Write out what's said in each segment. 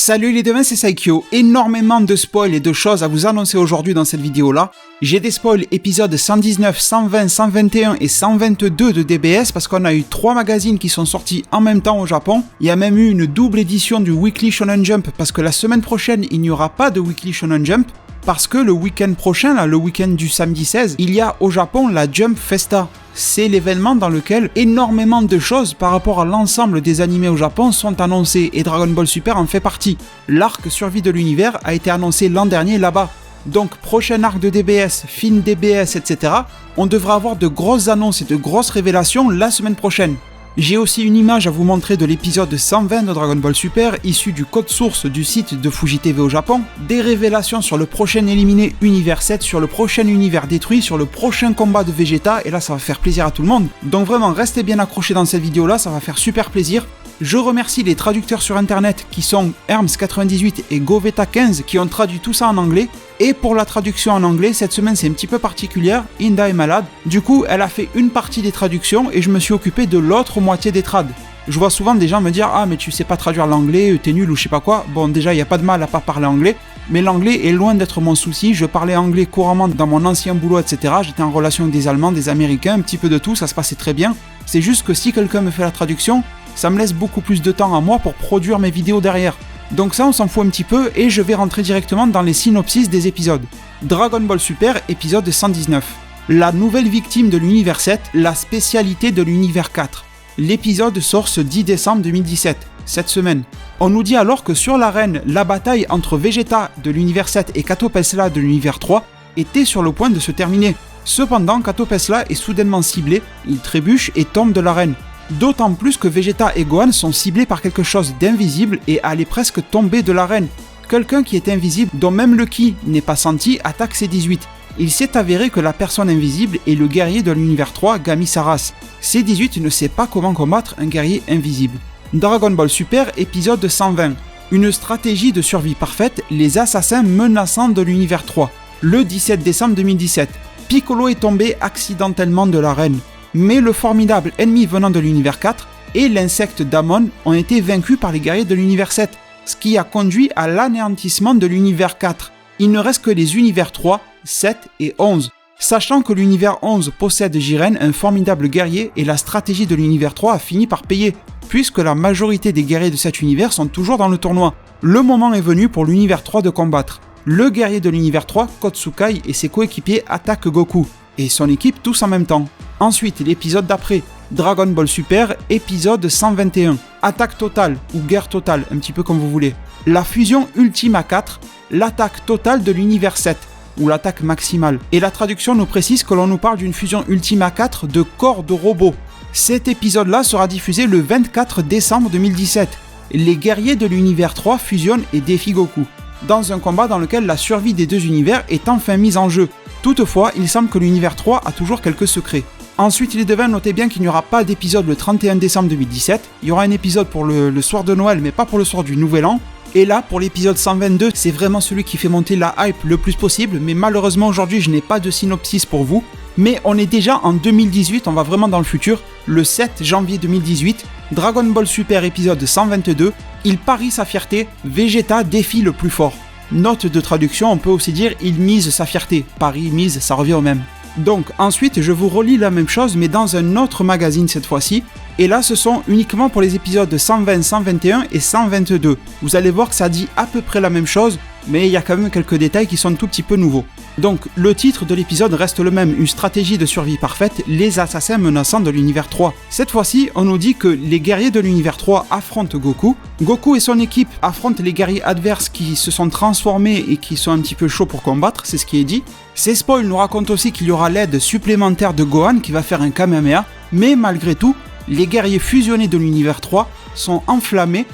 Salut les devins, c'est Saikyo. Énormément de spoils et de choses à vous annoncer aujourd'hui dans cette vidéo-là. J'ai des spoils épisodes 119, 120, 121 et 122 de DBS parce qu'on a eu 3 magazines qui sont sortis en même temps au Japon. Il y a même eu une double édition du Weekly Shonen Jump parce que la semaine prochaine, il n'y aura pas de Weekly Shonen Jump. Parce que le week-end prochain, là, le week-end du samedi 16, il y a au Japon la Jump Festa. C'est l'événement dans lequel énormément de choses par rapport à l'ensemble des animés au Japon sont annoncées et Dragon Ball Super en fait partie. L'arc Survie de l'univers a été annoncé l'an dernier là-bas. Donc prochain arc de DBS, fin DBS, etc. On devra avoir de grosses annonces et de grosses révélations la semaine prochaine. J'ai aussi une image à vous montrer de l'épisode 120 de Dragon Ball Super, issu du code source du site de Fuji TV au Japon, des révélations sur le prochain éliminé Univers 7, sur le prochain univers détruit, sur le prochain combat de Vegeta, et là ça va faire plaisir à tout le monde. Donc vraiment, restez bien accrochés dans cette vidéo là, ça va faire super plaisir. Je remercie les traducteurs sur internet qui sont Herms98 et Goveta15 qui ont traduit tout ça en anglais. Et pour la traduction en anglais, cette semaine c'est un petit peu particulière, Inda est malade. Du coup, elle a fait une partie des traductions et je me suis occupé de l'autre moitié des trades. Je vois souvent des gens me dire « Ah mais tu sais pas traduire l'anglais, t'es nul ou je sais pas quoi ». Bon déjà, il n'y a pas de mal à pas parler anglais. Mais l'anglais est loin d'être mon souci, je parlais anglais couramment dans mon ancien boulot, etc. J'étais en relation avec des Allemands, des Américains, un petit peu de tout, ça se passait très bien. C'est juste que si quelqu'un me fait la traduction, ça me laisse beaucoup plus de temps à moi pour produire mes vidéos derrière. Donc ça on s'en fout un petit peu et je vais rentrer directement dans les synopsis des épisodes. Dragon Ball Super, épisode 119. La nouvelle victime de l'univers 7, la spécialité de l'univers 4. L'épisode sort ce 10 décembre 2017, cette semaine. On nous dit alors que sur l'arène, la bataille entre Vegeta de l'univers 7 et Cato Pesla de l'univers 3 était sur le point de se terminer. Cependant, Cato Pesla est soudainement ciblé, il trébuche et tombe de l'arène. D'autant plus que Vegeta et Gohan sont ciblés par quelque chose d'invisible et allaient presque tomber de l'arène. Quelqu'un qui est invisible, dont même le ki n'est pas senti, attaque C18. Il s'est avéré que la personne invisible est le guerrier de l'univers 3, Gami Saras. C18 ne sait pas comment combattre un guerrier invisible. Dragon Ball Super, épisode 120. Une stratégie de survie parfaite, les assassins menaçants de l'univers 3. Le 17 décembre 2017. Piccolo est tombé accidentellement de l'arène. Mais le formidable ennemi venant de l'univers 4 et l'insecte Damon ont été vaincus par les guerriers de l'univers 7, ce qui a conduit à l'anéantissement de l'univers 4. Il ne reste que les univers 3, 7 et 11. Sachant que l'univers 11 possède Jiren, un formidable guerrier, et la stratégie de l'univers 3 a fini par payer, puisque la majorité des guerriers de cet univers sont toujours dans le tournoi. Le moment est venu pour l'univers 3 de combattre. Le guerrier de l'univers 3, Kotsukai, et ses coéquipiers attaquent Goku, et son équipe tous en même temps. Ensuite, l'épisode d'après, Dragon Ball Super, épisode 121. Attaque totale, ou guerre totale, un petit peu comme vous voulez. La fusion Ultima 4, l'attaque totale de l'univers 7, ou l'attaque maximale. Et la traduction nous précise que l'on nous parle d'une fusion Ultima 4 de corps de robots. Cet épisode-là sera diffusé le 24 décembre 2017. Les guerriers de l'univers 3 fusionnent et défient Goku, dans un combat dans lequel la survie des deux univers est enfin mise en jeu. Toutefois, il semble que l'univers 3 a toujours quelques secrets. Ensuite, les devins, notez bien qu'il n'y aura pas d'épisode le 31 décembre 2017. Il y aura un épisode pour le soir de Noël, mais pas pour le soir du Nouvel An. Et là, pour l'épisode 122, c'est vraiment celui qui fait monter la hype le plus possible. Mais malheureusement, aujourd'hui, je n'ai pas de synopsis pour vous. Mais on est déjà en 2018, on va vraiment dans le futur. Le 7 janvier 2018, Dragon Ball Super épisode 122. Il parie sa fierté, Vegeta défie le plus fort. Note de traduction, on peut aussi dire il mise sa fierté. Paris, mise, ça revient au même. Donc ensuite je vous relis la même chose mais dans un autre magazine cette fois-ci. Et là ce sont uniquement pour les épisodes 120, 121 et 122. Vous allez voir que ça dit à peu près la même chose, mais il y a quand même quelques détails qui sont un tout petit peu nouveaux. Donc le titre de l'épisode reste le même, une stratégie de survie parfaite, les assassins menaçants de l'univers 3. Cette fois-ci, on nous dit que les guerriers de l'univers 3 affrontent Goku. Goku et son équipe affrontent les guerriers adverses qui se sont transformés et qui sont un petit peu chauds pour combattre, c'est ce qui est dit. Ces spoils nous racontent aussi qu'il y aura l'aide supplémentaire de Gohan qui va faire un Kamehameha, mais malgré tout, les guerriers fusionnés de l'univers 3 sont enflammés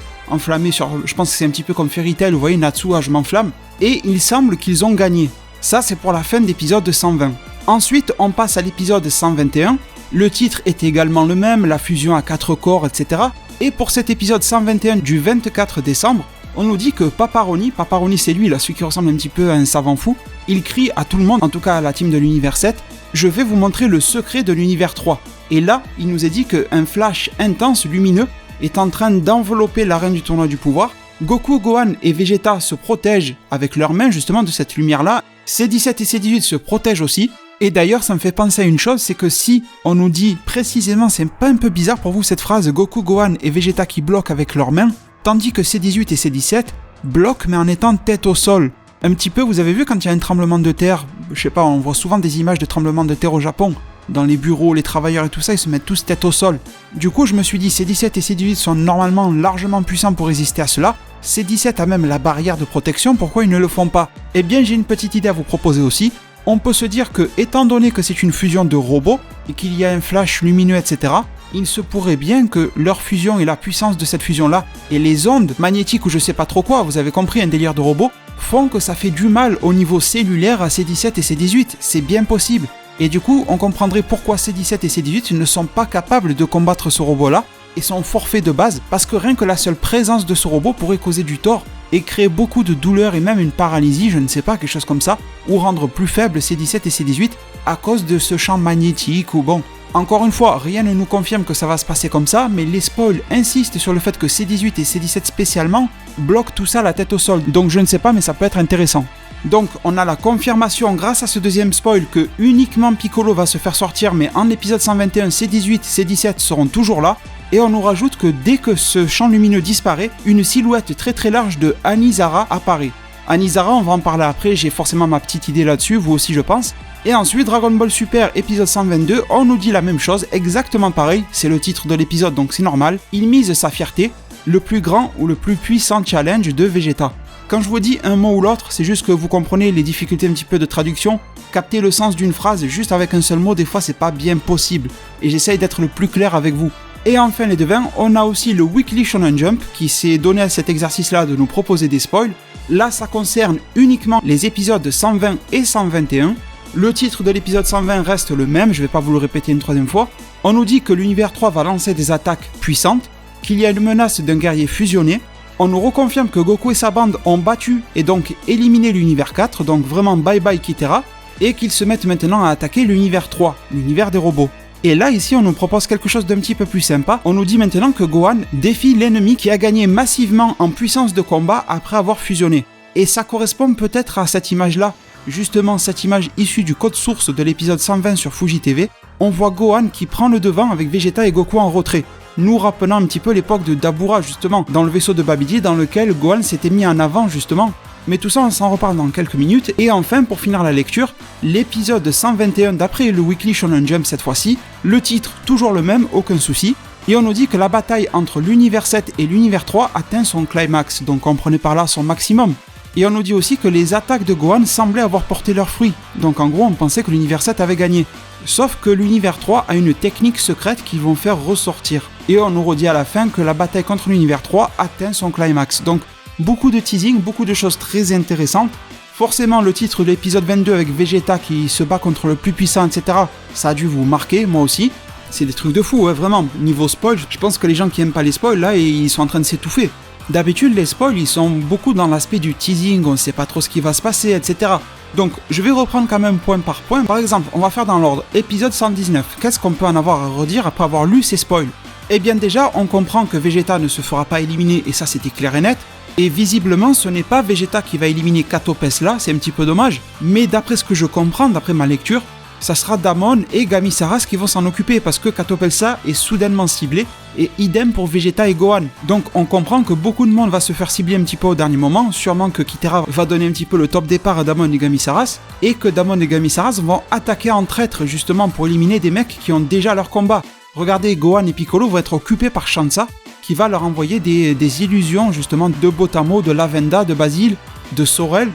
sur, je pense que c'est un petit peu comme Fairy Tail, vous voyez Natsuha, je m'enflamme, et il semble qu'ils ont gagné. Ça c'est pour la fin de l'épisode 120. Ensuite on passe à l'épisode 121, le titre est également le même, la fusion à 4 corps, etc. Et pour cet épisode 121 du 24 décembre, on nous dit que Paparoni c'est lui là, celui qui ressemble un petit peu à un savant fou, il crie à tout le monde, en tout cas à la team de l'univers 7, je vais vous montrer le secret de l'univers 3. Et là, il nous est dit qu'un flash intense, lumineux, est en train d'envelopper l'arène du tournoi du pouvoir, Goku, Gohan et Vegeta se protègent avec leurs mains justement de cette lumière-là. C17 et C18 se protègent aussi. Et d'ailleurs, ça me fait penser à une chose, c'est que si on nous dit précisément, c'est pas un peu bizarre pour vous cette phrase Goku, Gohan et Vegeta qui bloquent avec leurs mains, tandis que C18 et C17 bloquent mais en étant tête au sol. Un petit peu, vous avez vu quand il y a un tremblement de terre, je sais pas, on voit souvent des images de tremblement de terre au Japon, dans les bureaux, les travailleurs et tout ça, ils se mettent tous tête au sol. Du coup, je me suis dit, C17 et C18 sont normalement largement puissants pour résister à cela. C17 a même la barrière de protection, pourquoi ils ne le font pas? Eh bien, j'ai une petite idée à vous proposer aussi. On peut se dire que, étant donné que c'est une fusion de robots, et qu'il y a un flash lumineux, etc., il se pourrait bien que leur fusion et la puissance de cette fusion-là, et les ondes magnétiques ou je sais pas trop quoi, vous avez compris, un délire de robot, font que ça fait du mal au niveau cellulaire à C17 et C18, c'est bien possible. Et du coup, on comprendrait pourquoi C17 et C18 ne sont pas capables de combattre ce robot-là, et sont forfaits de base, parce que rien que la seule présence de ce robot pourrait causer du tort, et créer beaucoup de douleur et même une paralysie, je ne sais pas, quelque chose comme ça, ou rendre plus faibles C17 et C18 à cause de ce champ magnétique ou bon. Encore une fois, rien ne nous confirme que ça va se passer comme ça, mais les spoils insistent sur le fait que C18 et C17 spécialement bloquent tout ça la tête au sol, donc je ne sais pas mais ça peut être intéressant. Donc on a la confirmation grâce à ce deuxième spoil que uniquement Piccolo va se faire sortir, mais en épisode 121, C18, C17 seront toujours là. Et on nous rajoute que dès que ce champ lumineux disparaît, une silhouette très très large de Anisara apparaît. Anisara, on va en parler après, j'ai forcément ma petite idée là-dessus, vous aussi je pense. Et ensuite, Dragon Ball Super épisode 122, on nous dit la même chose, exactement pareil, c'est le titre de l'épisode donc c'est normal. Il mise sa fierté, le plus grand ou le plus puissant challenge de Vegeta. Quand je vous dis un mot ou l'autre, c'est juste que vous comprenez les difficultés un petit peu de traduction. Capter le sens d'une phrase juste avec un seul mot, des fois c'est pas bien possible. Et j'essaye d'être le plus clair avec vous. Et enfin les devins, on a aussi le Weekly Shonen Jump qui s'est donné à cet exercice-là de nous proposer des spoils. Là, ça concerne uniquement les épisodes 120 et 121. Le titre de l'épisode 120 reste le même, je vais pas vous le répéter une troisième fois. On nous dit que l'univers 3 va lancer des attaques puissantes, qu'il y a une menace d'un guerrier fusionné. On nous reconfirme que Goku et sa bande ont battu et donc éliminé l'univers 4, donc vraiment bye bye Kitera, et qu'ils se mettent maintenant à attaquer l'univers 3, l'univers des robots. Et là, ici, on nous propose quelque chose d'un petit peu plus sympa. On nous dit maintenant que Gohan défie l'ennemi qui a gagné massivement en puissance de combat après avoir fusionné. Et ça correspond peut-être à cette image-là. Justement, cette image issue du code source de l'épisode 120 sur Fuji TV. On voit Gohan qui prend le devant avec Vegeta et Goku en retrait. Nous rappelant un petit peu l'époque de Dabura, justement, dans le vaisseau de Babidi, dans lequel Gohan s'était mis en avant, justement. Mais tout ça, on s'en reparle dans quelques minutes. Et enfin, pour finir la lecture, l'épisode 121 d'après le Weekly Shonen Jump cette fois-ci. Le titre, toujours le même, aucun souci. Et on nous dit que la bataille entre l'univers 7 et l'univers 3 atteint son climax, donc comprenez par là son maximum. Et on nous dit aussi que les attaques de Gohan semblaient avoir porté leurs fruits. Donc en gros, on pensait que l'univers 7 avait gagné. Sauf que l'univers 3 a une technique secrète qu'ils vont faire ressortir. Et on nous redit à la fin que la bataille contre l'univers 3 atteint son climax. Donc beaucoup de teasing, beaucoup de choses très intéressantes. Forcément, le titre de l'épisode 22 avec Vegeta qui se bat contre le plus puissant, etc. Ça a dû vous marquer, moi aussi. C'est des trucs de fou, hein, vraiment. Niveau spoil, je pense que les gens qui aiment pas les spoils, là, ils sont en train de s'étouffer. D'habitude, les spoils, ils sont beaucoup dans l'aspect du teasing, on ne sait pas trop ce qui va se passer, etc. Donc, je vais reprendre quand même point par point. Par exemple, on va faire dans l'ordre. Épisode 119. Qu'est-ce qu'on peut en avoir à redire après avoir lu ces spoils? Eh bien déjà, on comprend que Vegeta ne se fera pas éliminer, et ça c'était clair et net. Et visiblement, ce n'est pas Vegeta qui va éliminer Katopes là, c'est un petit peu dommage. Mais d'après ce que je comprends, d'après ma lecture, ça sera Damon et Gamisaras qui vont s'en occuper parce que Katopelsa est soudainement ciblé et idem pour Vegeta et Gohan. Donc on comprend que beaucoup de monde va se faire cibler un petit peu au dernier moment, sûrement que Kitera va donner un petit peu le top départ à Damon et Gamisaras et que Damon et Gamisaras vont attaquer en traître justement pour éliminer des mecs qui ont déjà leur combat. Regardez, Gohan et Piccolo vont être occupés par Shansa qui va leur envoyer des illusions justement de Botamo, de Lavenda, de Basile, de Sorel,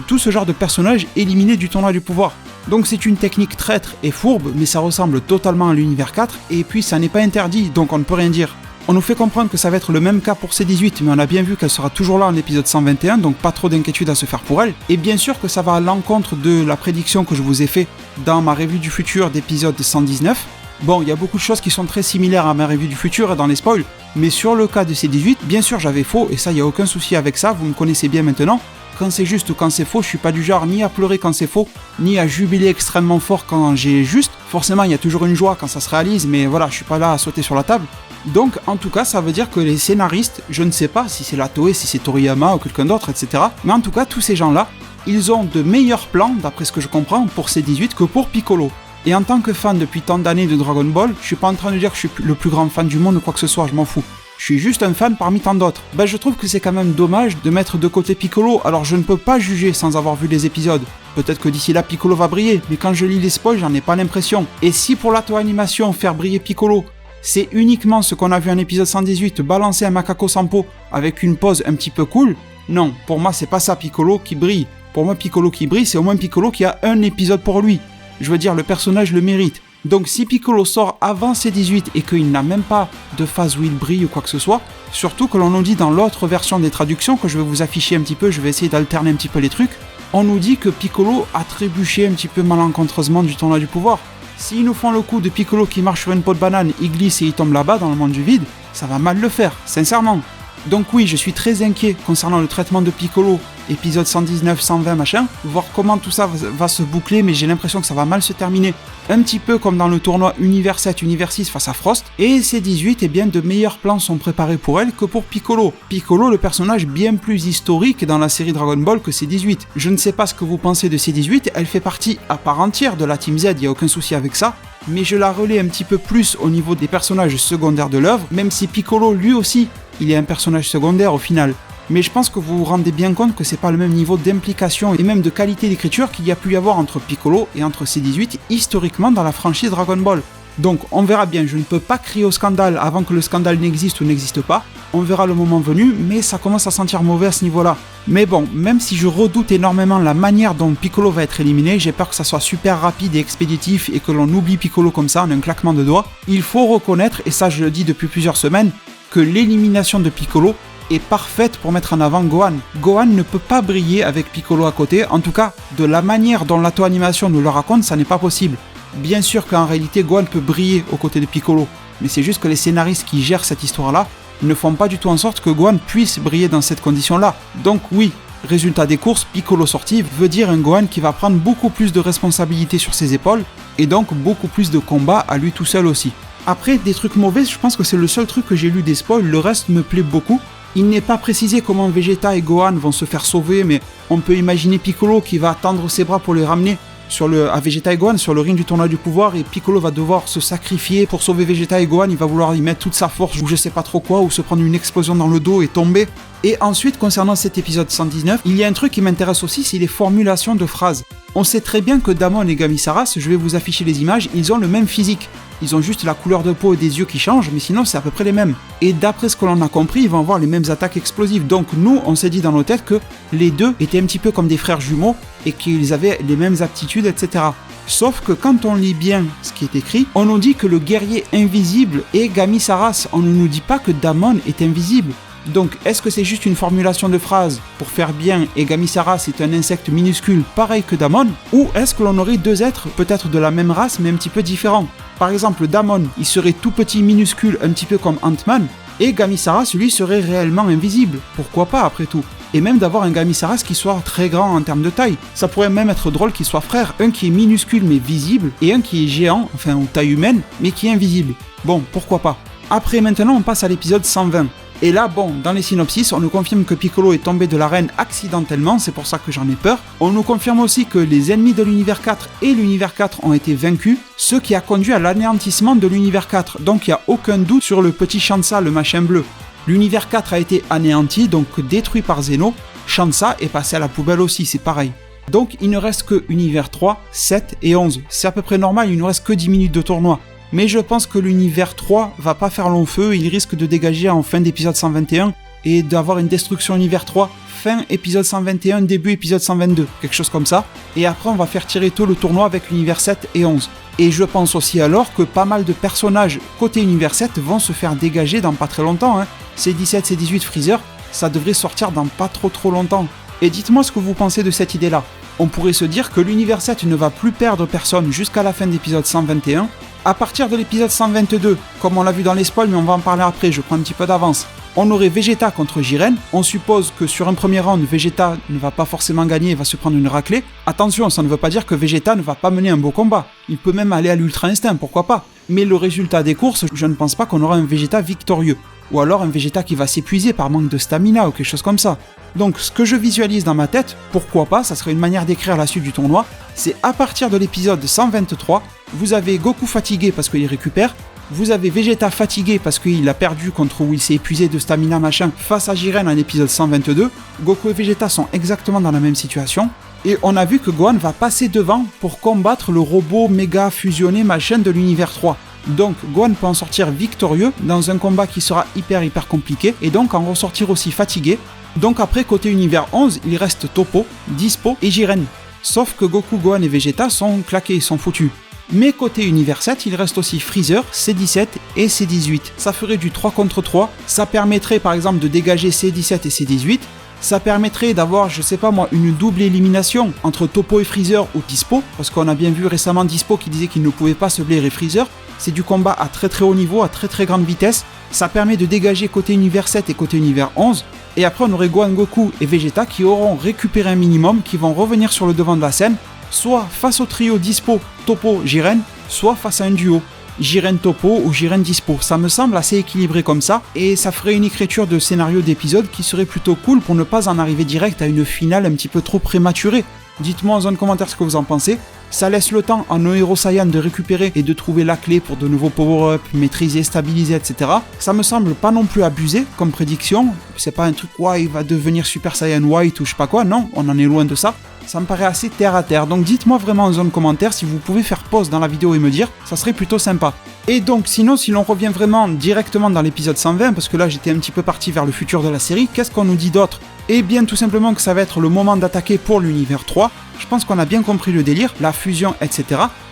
tout ce genre de personnages éliminés du tournoi du pouvoir. Donc c'est une technique traître et fourbe, mais ça ressemble totalement à l'univers 4, et puis ça n'est pas interdit, donc on ne peut rien dire. On nous fait comprendre que ça va être le même cas pour C18, mais on a bien vu qu'elle sera toujours là en épisode 121, donc pas trop d'inquiétude à se faire pour elle. Et bien sûr que ça va à l'encontre de la prédiction que je vous ai fait dans ma revue du futur d'épisode 119. Bon, il y a beaucoup de choses qui sont très similaires à ma review du futur et dans les spoils, mais sur le cas de C18, bien sûr j'avais faux, et ça il n'y a aucun souci avec ça, vous me connaissez bien maintenant. Quand c'est juste ou quand c'est faux, je suis pas du genre ni à pleurer quand c'est faux, ni à jubiler extrêmement fort quand j'ai juste. Forcément, il y a toujours une joie quand ça se réalise, mais voilà, je suis pas là à sauter sur la table. Donc, en tout cas, ça veut dire que les scénaristes, je ne sais pas si c'est la Toei, si c'est Toriyama ou quelqu'un d'autre, etc. Mais en tout cas, tous ces gens-là, ils ont de meilleurs plans, d'après ce que je comprends, pour C18 que pour Piccolo. Et en tant que fan depuis tant d'années de Dragon Ball, je suis pas en train de dire que je suis le plus grand fan du monde ou quoi que ce soit, je m'en fous. Je suis juste un fan parmi tant d'autres. Ben je trouve que c'est quand même dommage de mettre de côté Piccolo, alors je ne peux pas juger sans avoir vu les épisodes. Peut-être que d'ici là Piccolo va briller, mais quand je lis les spoils, j'en ai pas l'impression. Et si pour la Toei Animation, faire briller Piccolo, c'est uniquement ce qu'on a vu en épisode 118, balancer un macaco Sampo avec une pose un petit peu cool, non, pour moi c'est pas ça Piccolo qui brille. Pour moi Piccolo qui brille, c'est au moins Piccolo qui a un épisode pour lui. Je veux dire, le personnage le mérite. Donc si Piccolo sort avant C18 et qu'il n'a même pas de phase où il brille ou quoi que ce soit, surtout que l'on nous dit dans l'autre version des traductions, que je vais vous afficher un petit peu, je vais essayer d'alterner un petit peu les trucs, on nous dit que Piccolo a trébuché un petit peu malencontreusement du tournoi du pouvoir. S'ils nous font le coup de Piccolo qui marche sur une peau de banane, il glisse et il tombe là-bas dans le monde du vide, ça va mal le faire, sincèrement. Donc oui, je suis très inquiet concernant le traitement de Piccolo, épisode 119, 120, machin, voir comment tout ça va se boucler, mais j'ai l'impression que ça va mal se terminer. Un petit peu comme dans le tournoi Univers 7, Univers 6 face à Frost, et C18, eh bien de meilleurs plans sont préparés pour elle que pour Piccolo. Piccolo, le personnage bien plus historique dans la série Dragon Ball que C18. Je ne sais pas ce que vous pensez de C18, elle fait partie à part entière de la Team Z, il n'y a aucun souci avec ça, mais je la relais un petit peu plus au niveau des personnages secondaires de l'œuvre, même si Piccolo, lui aussi, il est un personnage secondaire au final. Mais je pense que vous vous rendez bien compte que c'est pas le même niveau d'implication et même de qualité d'écriture qu'il y a pu y avoir entre Piccolo et entre C18 historiquement dans la franchise Dragon Ball. Donc on verra bien, je ne peux pas crier au scandale avant que le scandale n'existe ou n'existe pas, on verra le moment venu, mais ça commence à sentir mauvais à ce niveau-là. Mais bon, même si je redoute énormément la manière dont Piccolo va être éliminé, j'ai peur que ça soit super rapide et expéditif et que l'on oublie Piccolo comme ça en un claquement de doigts, il faut reconnaître, et ça je le dis depuis plusieurs semaines, que l'élimination de Piccolo est parfaite pour mettre en avant Gohan. Gohan ne peut pas briller avec Piccolo à côté, en tout cas, de la manière dont la Toei Animation nous le raconte, ça n'est pas possible. Bien sûr qu'en réalité, Gohan peut briller aux côtés de Piccolo, mais c'est juste que les scénaristes qui gèrent cette histoire-là ne font pas du tout en sorte que Gohan puisse briller dans cette condition-là. Donc oui, résultat des courses, Piccolo sorti veut dire un Gohan qui va prendre beaucoup plus de responsabilités sur ses épaules, et donc beaucoup plus de combats à lui tout seul aussi. Après, des trucs mauvais, je pense que c'est le seul truc que j'ai lu des spoils, le reste me plaît beaucoup. Il n'est pas précisé comment Vegeta et Gohan vont se faire sauver, mais on peut imaginer Piccolo qui va tendre ses bras pour les ramener à Vegeta et Gohan sur le ring du tournoi du pouvoir, et Piccolo va devoir se sacrifier pour sauver Vegeta et Gohan, il va vouloir y mettre toute sa force ou je sais pas trop quoi, ou se prendre une explosion dans le dos et tomber. Et ensuite, concernant cet épisode 119, il y a un truc qui m'intéresse aussi, c'est les formulations de phrases. On sait très bien que Damon et Gamisaras, je vais vous afficher les images, ils ont le même physique. Ils ont juste la couleur de peau et des yeux qui changent, mais sinon c'est à peu près les mêmes. Et d'après ce que l'on a compris, ils vont avoir les mêmes attaques explosives. Donc nous, on s'est dit dans nos têtes que les deux étaient un petit peu comme des frères jumeaux et qu'ils avaient les mêmes aptitudes, etc. Sauf que quand on lit bien ce qui est écrit, on nous dit que le guerrier invisible est Gamisaras. On ne nous dit pas que Damon est invisible. Donc, est-ce que c'est juste une formulation de phrase pour faire bien et Gamisaras est un insecte minuscule pareil que Damon? Ou est-ce que l'on aurait deux êtres peut-être de la même race mais un petit peu différents? Par exemple, Damon, il serait tout petit minuscule un petit peu comme Ant-Man, et Gamisaras, lui, serait réellement invisible. Pourquoi pas après tout? Et même d'avoir un Gamisaras qui soit très grand en termes de taille. Ça pourrait même être drôle qu'ils soient frères, un qui est minuscule mais visible, et un qui est géant, enfin en taille humaine, mais qui est invisible. Bon, pourquoi pas? Après, maintenant, on passe à l'épisode 120. Et là, bon, dans les synopsis, on nous confirme que Piccolo est tombé de l'arène accidentellement, c'est pour ça que j'en ai peur. On nous confirme aussi que les ennemis de l'univers 4 et l'univers 4 ont été vaincus, ce qui a conduit à l'anéantissement de l'univers 4. Donc il n'y a aucun doute sur le petit Shansa, le machin bleu. L'univers 4 a été anéanti, donc détruit par Zeno. Shansa est passé à la poubelle aussi, c'est pareil. Donc il ne reste que univers 3, 7 et 11. C'est à peu près normal, il ne nous reste que 10 minutes de tournoi. Mais je pense que l'univers 3 va pas faire long feu, il risque de dégager en fin d'épisode 121 et d'avoir une destruction univers 3, fin épisode 121, début épisode 122, quelque chose comme ça. Et après on va faire tirer tout le tournoi avec l'univers 7 et 11. Et je pense aussi alors que pas mal de personnages côté univers 7 vont se faire dégager dans pas très longtemps. C17, C18, Freezer, ça devrait sortir dans pas trop longtemps. Et dites-moi ce que vous pensez de cette idée-là. On pourrait se dire que l'univers 7 ne va plus perdre personne jusqu'à la fin d'épisode 121, À partir de l'épisode 122, comme on l'a vu dans les spoils, mais on va en parler après, je prends un petit peu d'avance, on aurait Vegeta contre Jiren. On suppose que sur un premier round, Vegeta ne va pas forcément gagner et va se prendre une raclée. Attention, ça ne veut pas dire que Vegeta ne va pas mener un beau combat. Il peut même aller à l'Ultra Instinct, pourquoi pas. Mais le résultat des courses, je ne pense pas qu'on aura un Vegeta victorieux. Ou alors un Vegeta qui va s'épuiser par manque de stamina ou quelque chose comme ça. Donc ce que je visualise dans ma tête, pourquoi pas, ça serait une manière d'écrire la suite du tournoi, c'est à partir de l'épisode 123, vous avez Goku fatigué parce qu'il récupère, vous avez Vegeta fatigué parce qu'il a perdu contre où il s'est épuisé de stamina machin face à Jiren en épisode 122, Goku et Vegeta sont exactement dans la même situation, et on a vu que Gohan va passer devant pour combattre le robot méga fusionné machin de l'univers 3. Donc Gohan peut en sortir victorieux dans un combat qui sera hyper compliqué, et donc en ressortir aussi fatigué. Donc après, côté univers 11, il reste Toppo, Dispo et Jiren. Sauf que Goku, Gohan et Vegeta sont claqués, sont foutus. Mais côté univers 7, il reste aussi Freezer, C17 et C18. Ça ferait du 3 contre 3, ça permettrait par exemple de dégager C17 et C18, ça permettrait d'avoir, je sais pas moi, une double élimination entre Toppo et Freezer ou Dispo, parce qu'on a bien vu récemment Dispo qui disait qu'il ne pouvait pas se blairer Freezer. C'est du combat à très haut niveau, à très grande vitesse, ça permet de dégager côté univers 7 et côté univers 11, et après on aurait Gohan, Goku et Vegeta qui auront récupéré un minimum, qui vont revenir sur le devant de la scène, soit face au trio Dispo, Toppo, Jiren, soit face à un duo, Jiren Toppo ou Jiren Dispo. Ça me semble assez équilibré comme ça, et ça ferait une écriture de scénario d'épisode qui serait plutôt cool pour ne pas en arriver direct à une finale un petit peu trop prématurée. Dites-moi en zone commentaire ce que vous en pensez. Ça laisse le temps à nos héros Saiyans de récupérer et de trouver la clé pour de nouveaux power-up, maîtriser, stabiliser, etc. Ça me semble pas non plus abusé comme prédiction. C'est pas un truc, ouais, il va devenir Super Saiyan White ou je sais pas quoi. Non, on en est loin de ça. Ça me paraît assez terre à terre. Donc dites-moi vraiment en zone commentaire si vous pouvez faire pause dans la vidéo et me dire, ça serait plutôt sympa. Et donc sinon, si l'on revient vraiment directement dans l'épisode 120, parce que là j'étais un petit peu parti vers le futur de la série, qu'est-ce qu'on nous dit d'autre ? Eh bien tout simplement que ça va être le moment d'attaquer pour l'univers 3. Je pense qu'on a bien compris le délire, la fusion, etc.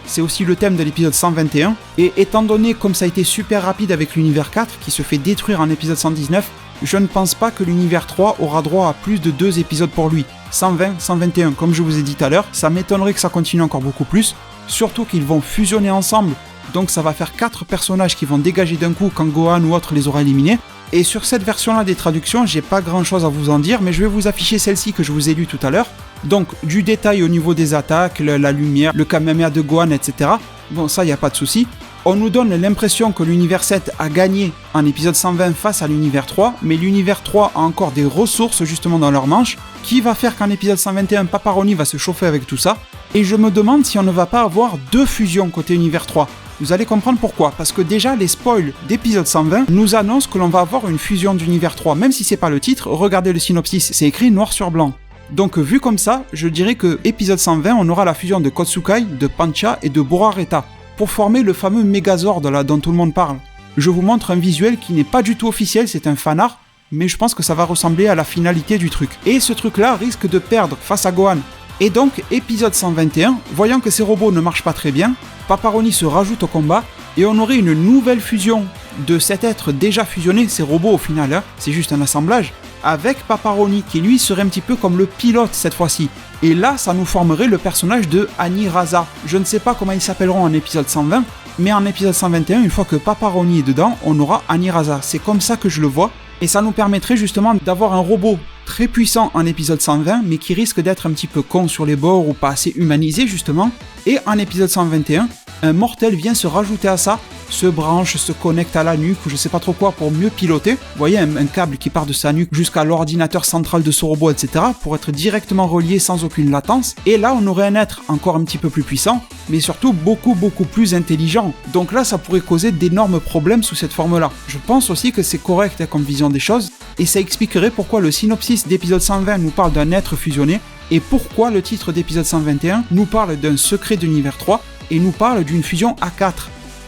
C'est aussi le thème de l'épisode 121. Et étant donné comme ça a été super rapide avec l'univers 4, qui se fait détruire en épisode 119, je ne pense pas que l'univers 3 aura droit à plus de 2 épisodes pour lui. 120, 121, comme je vous ai dit tout à l'heure, ça m'étonnerait que ça continue encore beaucoup plus. Surtout qu'ils vont fusionner ensemble, donc ça va faire 4 personnages qui vont dégager d'un coup quand Gohan ou autre les aura éliminés. Et sur cette version-là des traductions, j'ai pas grand-chose à vous en dire, mais je vais vous afficher celle-ci que je vous ai lue tout à l'heure. Donc, du détail au niveau des attaques, la lumière, le Kamehameha de Gohan, etc. Bon, ça, y a pas de souci. On nous donne l'impression que l'univers 7 a gagné en épisode 120 face à l'univers 3, mais l'univers 3 a encore des ressources justement dans leur manche, qui va faire qu'en épisode 121, Paparoni va se chauffer avec tout ça. Et je me demande si on ne va pas avoir 2 fusions côté univers 3. Vous allez comprendre pourquoi, parce que déjà les spoils d'épisode 120 nous annoncent que l'on va avoir une fusion d'univers 3, même si c'est pas le titre, regardez le synopsis, c'est écrit noir sur blanc. Donc vu comme ça, je dirais que épisode 120, on aura la fusion de Kotsukai, de Pancha et de Borareta, pour former le fameux Megazord là dont tout le monde parle. Je vous montre un visuel qui n'est pas du tout officiel, c'est un fanart, mais je pense que ça va ressembler à la finalité du truc. Et ce truc là risque de perdre face à Gohan. Et donc, épisode 121, voyant que ces robots ne marchent pas très bien, Paparoni se rajoute au combat, et on aurait une nouvelle fusion de cet être déjà fusionné, ces robots au final, hein, c'est juste un assemblage, avec Paparoni, qui lui serait un petit peu comme le pilote cette fois-ci. Et là, ça nous formerait le personnage de Ani-Raza. Je ne sais pas comment ils s'appelleront en épisode 120, mais en épisode 121, une fois que Paparoni est dedans, on aura Ani-Raza. C'est comme ça que je le vois, et ça nous permettrait justement d'avoir un robot très puissant en épisode 120, mais qui risque d'être un petit peu con sur les bords ou pas assez humanisé justement. Et en épisode 121, un mortel vient se rajouter à ça, se branche, se connecte à la nuque ou je sais pas trop quoi pour mieux piloter. Vous voyez un câble qui part de sa nuque jusqu'à l'ordinateur central de ce robot, etc. pour être directement relié sans aucune latence. Et là, on aurait un être encore un petit peu plus puissant, mais surtout beaucoup plus intelligent. Donc là, ça pourrait causer d'énormes problèmes sous cette forme-là. Je pense aussi que c'est correct comme vision des choses, et ça expliquerait pourquoi le synopsis d'épisode 120 nous parle d'un être fusionné, et pourquoi le titre d'épisode 121 nous parle d'un secret d'univers 3, et nous parle d'une fusion A4.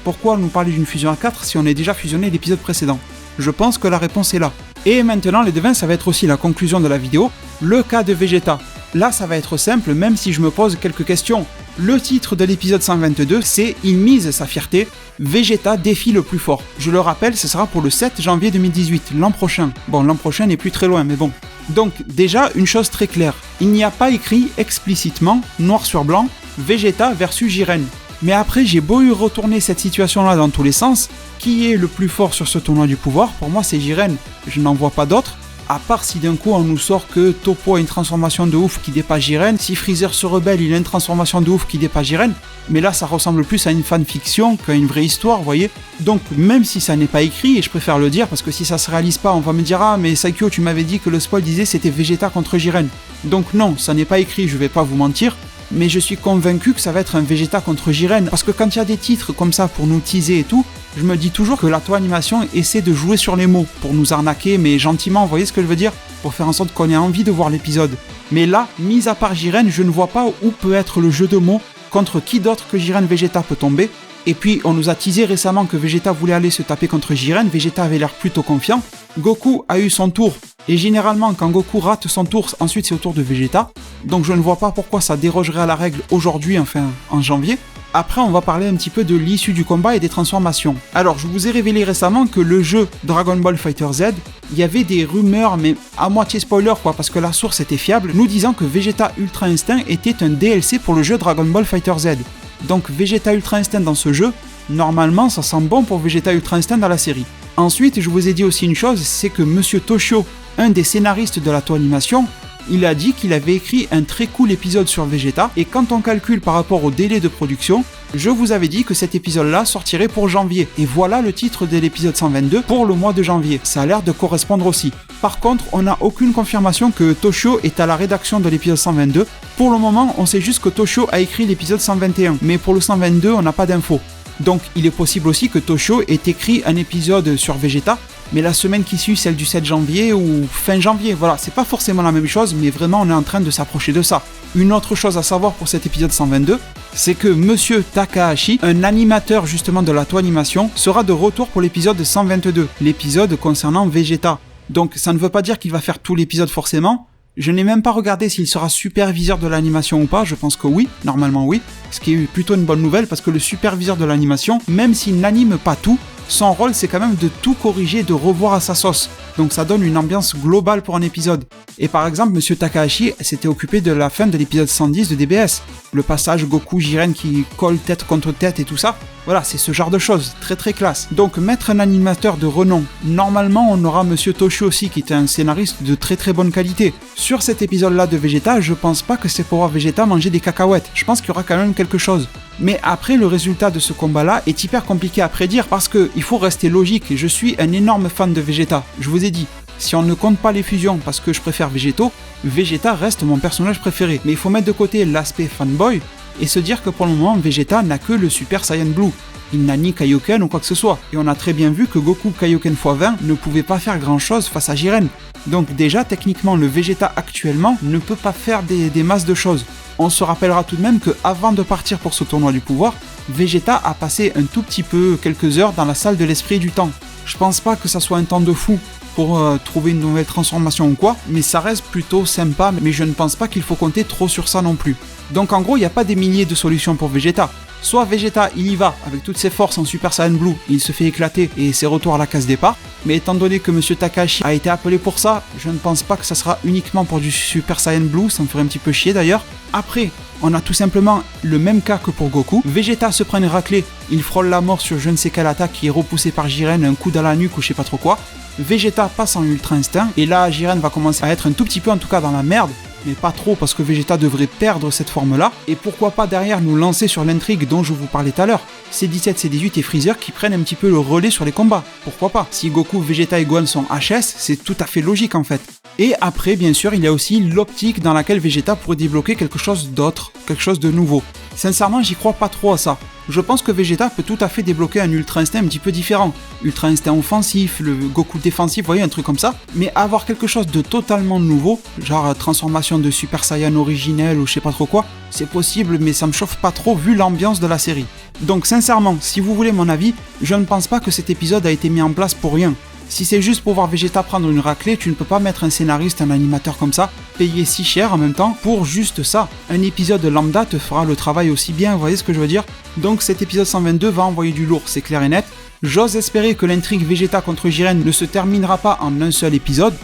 Pourquoi nous parler d'une fusion A4 si on est déjà fusionné l'épisode précédent? Je pense que la réponse est là. Et maintenant, les devins, ça va être aussi la conclusion de la vidéo, le cas de Vegeta. Là, ça va être simple, même si je me pose quelques questions. Le titre de l'épisode 122, c'est « Il mise sa fierté, Vegeta défie le plus fort ». Je le rappelle, ce sera pour le 7 janvier 2018, l'an prochain. Bon, l'an prochain n'est plus très loin, mais bon. Donc, déjà, une chose très claire. Il n'y a pas écrit explicitement, noir sur blanc, Vegeta versus Jiren. Mais après, j'ai beau retourner cette situation-là dans tous les sens, qui est le plus fort sur ce tournoi du pouvoir? Pour moi, c'est Jiren. Je n'en vois pas d'autres. À part si d'un coup on nous sort que Toppo a une transformation de ouf qui dépasse Jiren, si Freezer se rebelle, il a une transformation de ouf qui dépasse Jiren, mais là ça ressemble plus à une fanfiction qu'à une vraie histoire, vous voyez. Donc même si ça n'est pas écrit, et je préfère le dire parce que si ça se réalise pas, on va me dire ah mais Saikyo tu m'avais dit que le spoil disait c'était Vegeta contre Jiren. Donc non, ça n'est pas écrit, je vais pas vous mentir. Mais je suis convaincu que ça va être un Vegeta contre Jiren, parce que quand il y a des titres comme ça pour nous teaser et tout, je me dis toujours que la Toei Animation essaie de jouer sur les mots, pour nous arnaquer, mais gentiment, vous voyez ce que je veux dire? Pour faire en sorte qu'on ait envie de voir l'épisode. Mais là, mis à part Jiren, je ne vois pas où peut être le jeu de mots, contre qui d'autre que Jiren Vegeta peut tomber. Et puis, on nous a teasé récemment que Vegeta voulait aller se taper contre Jiren, Vegeta avait l'air plutôt confiant. Goku a eu son tour, et généralement, quand Goku rate son tour, ensuite c'est au tour de Vegeta. Donc je ne vois pas pourquoi ça dérogerait à la règle aujourd'hui, enfin en janvier. Après, on va parler un petit peu de l'issue du combat et des transformations. Alors, je vous ai révélé récemment que le jeu Dragon Ball FighterZ, il y avait des rumeurs, mais à moitié spoiler quoi, parce que la source était fiable, nous disant que Vegeta Ultra Instinct était un DLC pour le jeu Dragon Ball FighterZ. Donc Vegeta Ultra Instinct dans ce jeu, normalement ça sent bon pour Vegeta Ultra Instinct dans la série. Ensuite, je vous ai dit aussi une chose, c'est que Monsieur Toshio, un des scénaristes de la Toei Animation, il a dit qu'il avait écrit un très cool épisode sur Vegeta, et quand on calcule par rapport au délai de production, je vous avais dit que cet épisode-là sortirait pour janvier, et voilà le titre de l'épisode 122 pour le mois de janvier, ça a l'air de correspondre aussi. Par contre, on n'a aucune confirmation que Toshio est à la rédaction de l'épisode 122, pour le moment on sait juste que Toshio a écrit l'épisode 121, mais pour le 122 on n'a pas d'infos. Donc il est possible aussi que Toshio ait écrit un épisode sur Vegeta, mais la semaine qui suit, celle du 7 janvier ou fin janvier, voilà, c'est pas forcément la même chose, mais vraiment on est en train de s'approcher de ça. Une autre chose à savoir pour cet épisode 122, c'est que Monsieur Takahashi, un animateur justement de la Toei Animation, sera de retour pour l'épisode 122, l'épisode concernant Vegeta. Donc ça ne veut pas dire qu'il va faire tout l'épisode forcément. Je n'ai même pas regardé s'il sera superviseur de l'animation ou pas, je pense que oui, normalement oui, ce qui est plutôt une bonne nouvelle parce que le superviseur de l'animation, même s'il n'anime pas tout, son rôle c'est quand même de tout corriger et de revoir à sa sauce. Donc ça donne une ambiance globale pour un épisode. Et par exemple, Monsieur Takahashi s'était occupé de la fin de l'épisode 110 de DBS. Le passage Goku Jiren qui colle tête contre tête et tout ça. Voilà, c'est ce genre de choses, très très classe. Donc mettre un animateur de renom. Normalement, on aura Monsieur Toshio aussi qui est un scénariste de très très bonne qualité. Sur cet épisode-là de Vegeta, je pense pas que c'est pour voir Vegeta manger des cacahuètes. Je pense qu'il y aura quand même quelque chose. Mais après, le résultat de ce combat-là est hyper compliqué à prédire parce qu'il faut rester logique. Je suis un énorme fan de Vegeta, je vous ai dit. Si on ne compte pas les fusions parce que je préfère Végéto, Vegeta reste mon personnage préféré. Mais il faut mettre de côté l'aspect fanboy et se dire que pour le moment, Vegeta n'a que le Super Saiyan Blue. Il n'a ni Kaioken ou quoi que ce soit. Et on a très bien vu que Goku Kaioken x20 ne pouvait pas faire grand chose face à Jiren. Donc déjà, techniquement, le Vegeta actuellement ne peut pas faire des masses de choses. On se rappellera tout de même qu'avant de partir pour ce tournoi du pouvoir, Vegeta a passé un tout petit peu, quelques heures dans la salle de l'esprit et du temps. Je pense pas que ça soit un temps de fou pour trouver une nouvelle transformation ou quoi, mais ça reste plutôt sympa, mais je ne pense pas qu'il faut compter trop sur ça non plus. Donc en gros, il n'y a pas des milliers de solutions pour Vegeta. Soit Vegeta, il y va avec toutes ses forces en Super Saiyan Blue, il se fait éclater et c'est retour à la case départ. Mais étant donné que Monsieur Takahashi a été appelé pour ça, je ne pense pas que ça sera uniquement pour du Super Saiyan Blue, ça me ferait un petit peu chier d'ailleurs. Après, on a tout simplement le même cas que pour Goku. Vegeta se prend une raclée, il frôle la mort sur je ne sais quelle attaque qui est repoussée par Jiren, un coup dans la nuque ou je sais pas trop quoi. Vegeta passe en Ultra Instinct, et là Jiren va commencer à être un tout petit peu en tout cas dans la merde, mais pas trop parce que Vegeta devrait perdre cette forme-là, et pourquoi pas derrière nous lancer sur l'intrigue dont je vous parlais tout à l'heure, C17, C18 et Freezer qui prennent un petit peu le relais sur les combats, pourquoi pas. Si Goku, Vegeta et Gohan sont HS, c'est tout à fait logique en fait. Et après, bien sûr, il y a aussi l'optique dans laquelle Vegeta pourrait débloquer quelque chose d'autre, quelque chose de nouveau. Sincèrement, j'y crois pas trop à ça. Je pense que Vegeta peut tout à fait débloquer un Ultra Instinct un petit peu différent. Ultra Instinct offensif, le Goku défensif, vous voyez, un truc comme ça. Mais avoir quelque chose de totalement nouveau, genre transformation de Super Saiyan originel ou je sais pas trop quoi, c'est possible, mais ça me chauffe pas trop vu l'ambiance de la série. Donc sincèrement, si vous voulez mon avis, je ne pense pas que cet épisode a été mis en place pour rien. Si c'est juste pour voir Vegeta prendre une raclée, tu ne peux pas mettre un scénariste, un animateur comme ça, payer si cher en même temps pour juste ça. Un épisode lambda te fera le travail aussi bien, vous voyez ce que je veux dire? Donc cet épisode 122 va envoyer du lourd, c'est clair et net. J'ose espérer que l'intrigue Vegeta contre Jiren ne se terminera pas en un seul épisode.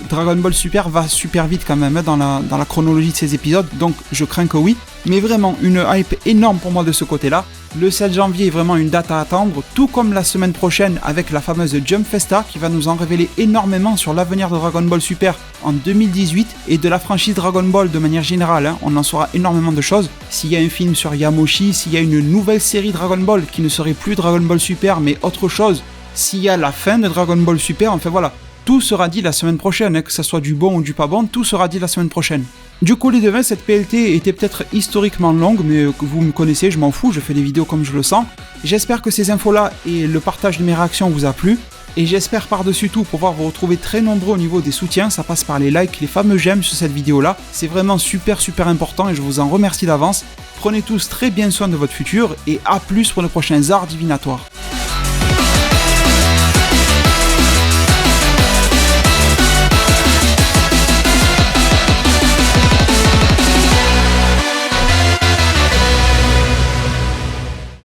Dragon Ball Super va super vite quand même dans la chronologie de ces épisodes, donc je crains que oui. Mais vraiment, une hype énorme pour moi de ce côté-là. Le 7 janvier est vraiment une date à attendre, tout comme la semaine prochaine avec la fameuse Jump Festa qui va nous en révéler énormément sur l'avenir de Dragon Ball Super en 2018 et de la franchise Dragon Ball de manière générale. On en saura énormément de choses. S'il y a un film sur Yamoshi, s'il y a une nouvelle série Dragon Ball qui ne serait plus Dragon Ball Super mais autre chose, s'il y a la fin de Dragon Ball Super, enfin voilà. Tout sera dit la semaine prochaine, que ça soit du bon ou du pas bon, tout sera dit la semaine prochaine. Du coup les devins, cette PLT était peut-être historiquement longue, mais que vous me connaissez, je m'en fous, je fais des vidéos comme je le sens. J'espère que ces infos-là et le partage de mes réactions vous a plu, et j'espère par-dessus tout pouvoir vous retrouver très nombreux au niveau des soutiens, ça passe par les likes, les fameux j'aime sur cette vidéo-là, c'est vraiment super important et je vous en remercie d'avance. Prenez tous très bien soin de votre futur, et à plus pour les prochains arts divinatoires.